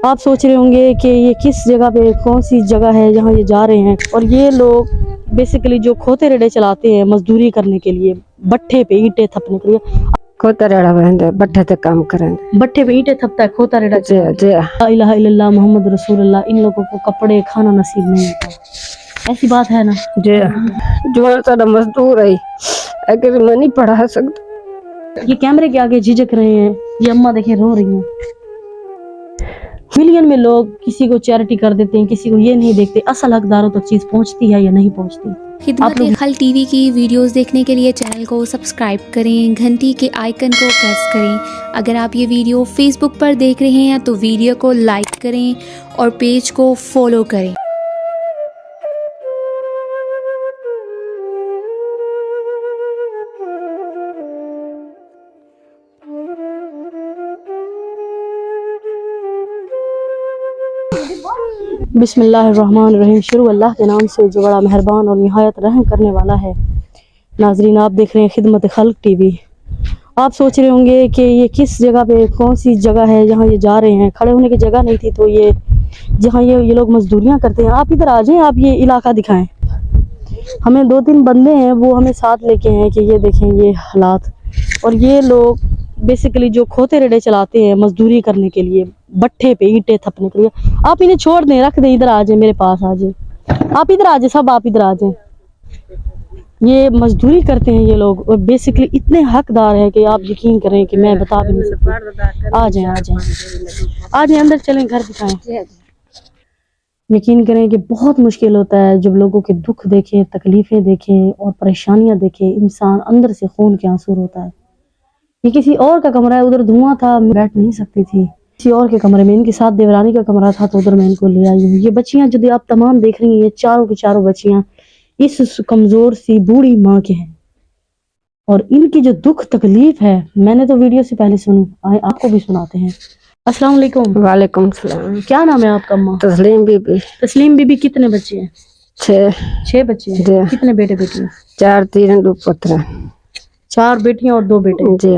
आप सोच रहे होंगे कि ये किस जगह पे, कौन सी जगह है जहाँ ये जा रहे हैं। और ये लोग बेसिकली जो खोते रेड़े चलाते हैं मजदूरी करने के लिए, भट्ठे पे ईंटें थपने के लिए। खोता रेड़ा बहन भट्ठे ते काम करेंगे, भट्ठे पे ईंटें थपता है खोता रेड़ा। जी जी ला इलाहा इल्लल्लाह मोहम्मद रसूलुल्लाह। इन लोगों को कपड़े खाना नसीब नहीं होता, ऐसी बात है ना जी। जो सारा मजदूर है अगर मैं नहीं पढ़ा सकता। ये कैमरे के आगे झिझक रहे हैं, ये अम्मा देखें रो रही हैं। मिलियन में लोग किसी को चैरिटी कर देते हैं, किसी को ये नहीं देखते असल हकदारों तक चीज पहुंचती है या नहीं पहुंचती। खिदमत-ए-खल्क टीवी की वीडियोस देखने के लिए चैनल को सब्सक्राइब करें, घंटी के आइकन को प्रेस करें। अगर आप ये वीडियो फेसबुक पर देख रहे हैं तो वीडियो को लाइक करें और पेज को फॉलो करें। बिस्मिल्लाहिर्रहमानिर्रहीम। शुरू अल्लाह के नाम से जो बड़ा मेहरबान और निहायत रहम करने वाला है। नाजरीन, आप देख रहे हैं खिदमत-ए-खल्क टीवी। आप सोच रहे होंगे कि ये किस जगह पे, कौन सी जगह है जहाँ ये जा रहे हैं। खड़े होने की जगह नहीं थी तो ये जहाँ ये लोग मजदूरियाँ करते हैं। आप इधर आ जाएं, आप ये इलाका दिखाएं। हमें 2-3 बंदे हैं वो हमें साथ लेके हैं कि ये देखें ये हालात। और ये लोग बेसिकली जो खोते रेड़े चलाते हैं मजदूरी करने के लिए, भट्ठे पे ईंटें थपने के लिए। आप इन्हें छोड़ दें, रख दें, इधर आ जाए, मेरे पास आ जाए। आप इधर आ जाए, सब आप इधर आ जाए। ये मजदूरी करते हैं ये लोग और बेसिकली इतने हकदार है कि आप यकीन करें कि मैं बता भी नहीं सकती। आ जाए, आ जाए, आ जाए, अंदर चलें, घर दिखाएं। यकीन करें कि बहुत मुश्किल होता है जब लोगों के दुख देखें, तकलीफें देखें और परेशानियां देखें, इंसान अंदर से खून के आंसू रोता है। ये किसी और का कमरा है, उधर धुआं था, मैं बैठ नहीं सकती थी। किसी और के कमरे में, इनके साथ देवरानी का कमरा था तो उधर मैं इनको ले आई हूँ। ये बच्चियां जो आप तमाम देख रही हैं, ये चारों की चारों बच्चियां इस कमजोर सी बूढ़ी माँ के हैं। और इनकी जो दुख तकलीफ है मैंने तो वीडियो से पहले सुनी, आए आपको भी सुनाते हैं। अस्सलाम वालेकुम। वालेकुम सलाम। क्या नाम है आपका अम्मा? तस्लीम बीबी। तस्लीम बीबी, कितने बच्चे हैं? 6 बच्चे हैं। कितने बेटे बेटियां? 4 3 2 पुत्र। 4 बेटियां और 2 बेटे। जी।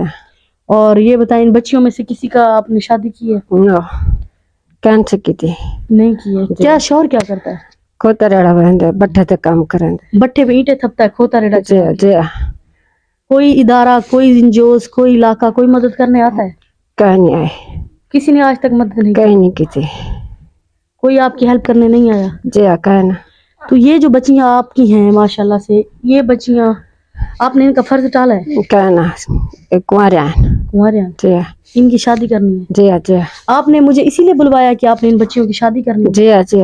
और ये बताएं, इन बच्चियों में से किसी का आपने शादी की है? नो, कैंसर की थी। नहीं की है। क्या शौहर क्या करता है? खोता रेड़ा बहन भट्ठे ते काम करेंगे, भट्ठे पे ईंटें थपता है, खोता रेड़ा। जी जी। कोई इदारा, कोई इंजोस, कोई इलाका, कोई मदद करने आता है? कहीं नहीं आए, किसी ने आज तक मदद नहीं कहीं नहीं की थी। कोई आपकी हेल्प करने नहीं आया? जी कहे ना। तो ये जो बच्चियां आपकी हैं माशाल्लाह से, ये बच्चियां आपने इनका फर्ज टाला है? कहना कुंवारे कुंवारे हैं। जी। इनकी शादी करनी है? जी जी। आपने मुझे इसीलिए बुलवाया कि आपने इन बच्चियों की शादी करनी है? जी जी।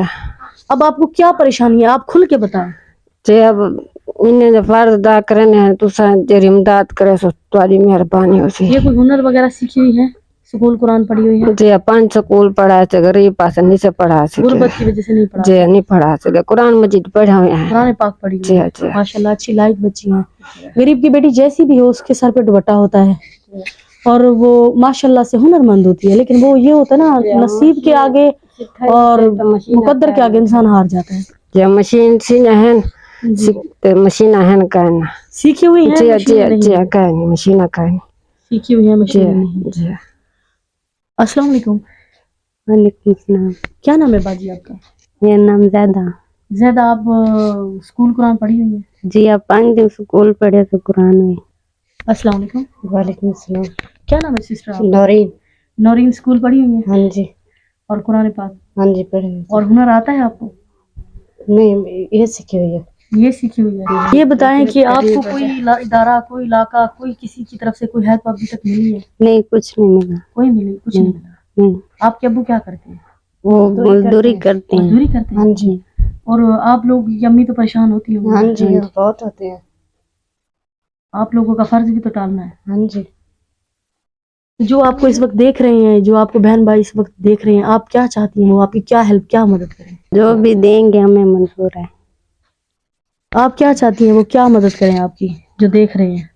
अब आपको क्या परेशानी है, आप खुल के बताएं। जी अब इन्हें फर्ज अदा करने तो तेरी इमदाद करे सो तुम्हारी मेहरबानी हो सी। ये कोई हुनर वगैरह सीखी हुई है? स्कूल कुरान पढ़ी हुई है? जी 5 स्कूल पढ़ा है, गरीब पास नहीं से पढ़ा से, गुर्बत की वजह से नहीं पढ़ा? जी नहीं पढ़ा से, कुरान मजीद पढ़े हुए हैं, कुरान पाक पढ़ी हुई जी है। जी। माशाल्लाह अच्छी लाइक बच्ची हैं। गरीब की बेटी जैसी भी हो उसके सर पे दुपट्टा होता है और वो माशाल्लाह से हुनरमंद होती है। लेकिन वो ये होता है ना, नसीब के आगे और मुकद्दर के आगे इंसान हार जाता है। जी मशीन सी है, मशीन है कहना सीखी हुई है? जी जी जी कहनी मशीन कहनी सीखी हुई है, मशीन नहीं। जी। अस्सलाम वालेकुम। वालेकुम सलाम। क्या नाम है बाजी आपका? मेरा नाम ज़ैदा। ज़ैदा, आप स्कूल कुरान पढ़ी हुई है? जी आप 5 दिन स्कूल पढ़े थे कुरान में। अस्सलाम वालेकुम। वालेकुम सलाम। क्या नाम है सिस्टर आपका? नौरीन। नौरीन, स्कूल पढ़ी हुई है? हाँ जी। और कुरान पाक? हाँ जी पढ़े हुए। और हुनर आता है आपको? नहीं, ये सीखी हुई है। ये सीखी हुई है। ये बताएं कि आपको कोई इदारा, कोई इलाका, कोई किसी की तरफ से कोई हेल्प अभी तक मिली है? नहीं, कुछ नहीं मिला। कोई मिली? कुछ नहीं मिला। नहीं। आपके अब्बू क्या करते हैं? वो मजदूरी करते हैं। मजदूरी करते हैं? हाँ जी। और आप लोग की अम्मी तो परेशान होती होंगी? हाँ जी बहुत होते हैं। आप लोगों का फर्ज भी तो टालना है। हाँ जी। जो आपको इस वक्त देख रहे हैं, जो आपको बहन भाई इस वक्त देख रहे हैं, आप क्या चाहती हैं वो आपकी क्या हेल्प, क्या मदद करें? जो भी देंगे हमें मंजूर है। आप क्या चाहती हैं वो क्या मदद करें आपकी, जो देख रहे हैं?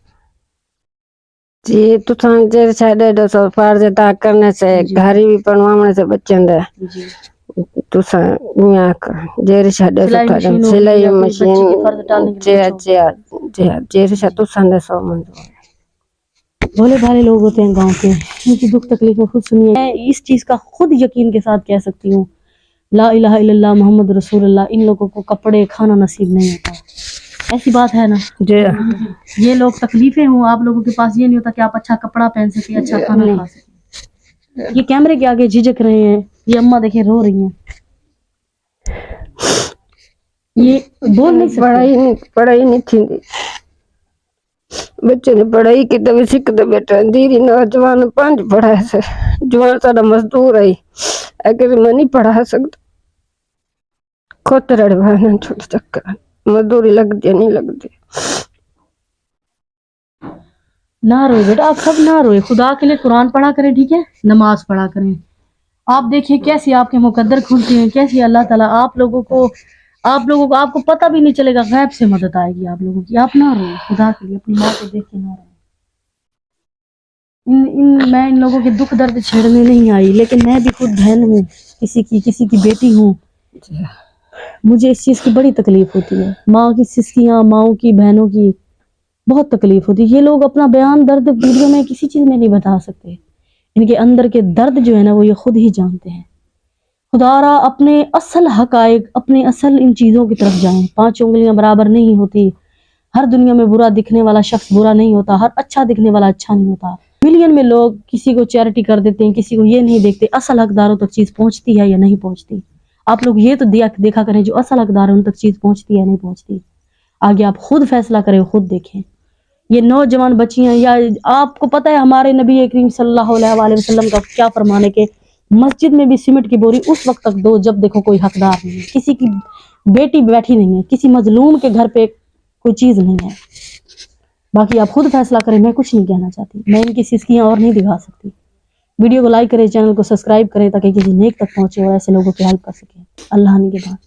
जी तो जे साडे 200 फर्ज अदा करने से, घर भी बनवाने से बच्चन दे जी। तो जेरी साडे सिलाई मशीन जे जे जे जे तो संदे सो मंजूर है। भोले भाले लोग होते हैं गांव के, इनकी दुख तकलीफें खुद सुनिए। मैं इस चीज़ का खुद यकीन के साथ कह सकती हूँ, ला इलाहा इल्लल्लाह मोहम्मद रसूलुल्लाह, इन लोगों को कपड़े खाना नसीब नहीं होता। ऐसी बात है ना जी ये लोग तकलीफें हों, आप लोगों के पास ये नहीं होता कि आप अच्छा कपड़ा पहन सके, अच्छा खाना खा सके। ये कैमरे के आगे झिझक रहे हैं, ये अम्मा देखें रो रही हैं, ये बोल नहीं सकते। पढ़ाई नहीं थी, बच्चे ने पढ़ाई की तभी सीखते बेटा। दीदी नौजवान 5 पढ़ाए से, जवान सारा मजदूर है, अगर मैं नहीं पढ़ा सकता खुद रड़वाना छोटे चक्कर मजदूरी लगती नहीं लगती। ना रोए बेटा, आप सब ना रोए, खुदा के लिए कुरान पढ़ा करें, ठीक है, नमाज पढ़ा करें। आप देखिए कैसे आपके मुकद्दर खुलते हैं, कैसे अल्लाह ताला आप लोगों को आपको पता भी नहीं चलेगा, गैब से मदद आएगी आप लोगों की। आप ना रोए, खुदा के लिए अपनी माँ को देख के ना रोए। मैं इन लोगों के दुख दर्द छेड़ने नहीं आई, लेकिन मैं भी खुद बहन हूँ, किसी की बेटी हूँ। मुझे इस चीज़ की बड़ी तकलीफ होती है, माँ की सिस्कियाँ, माँओं की, बहनों की बहुत तकलीफ होती है। ये लोग अपना बयान दर्द वीडियो में किसी चीज़ में नहीं बता सकते, इनके अंदर के दर्द जो है ना वो ये खुद ही जानते हैं। खुदारा अपने असल हकायक, अपने असल इन चीज़ों की तरफ जाएं। 5 उंगलियां बराबर नहीं होती, हर दुनिया में बुरा दिखने वाला शख्स बुरा नहीं होता, हर अच्छा दिखने वाला अच्छा नहीं होता। मिलियन में लोग किसी को चैरिटी कर देते हैं, किसी को ये नहीं देखते असल हकदारों तक चीज़ पहुंचती है या नहीं पहुंचती। आप लोग ये तो देखा करें, जो असल हकदार है उन तक चीज़ पहुंचती है या नहीं पहुंचती। आगे आप खुद फैसला करें, खुद देखें। ये नौजवान बच्चियां, या आपको पता है हमारे नबी करीम सल्लल्लाहु अलैहि वसल्लम का क्या फरमान है कि मस्जिद में भी सीमेंट की बोरी उस वक्त तक दो जब देखो कोई हकदार नहीं है, किसी की बेटी बैठी नहीं है, किसी मजलूम के घर पे कोई चीज़ नहीं है। बाकी आप खुद फैसला करें, मैं कुछ नहीं कहना चाहती, मैं इनकी सिस्कियाँ और नहीं दिखा सकती। वीडियो को लाइक करें, चैनल को सब्सक्राइब करें ताकि किसी नेक तक पहुंचे और ऐसे लोगों की हेल्प कर सकें। अल्लाह ने के बाद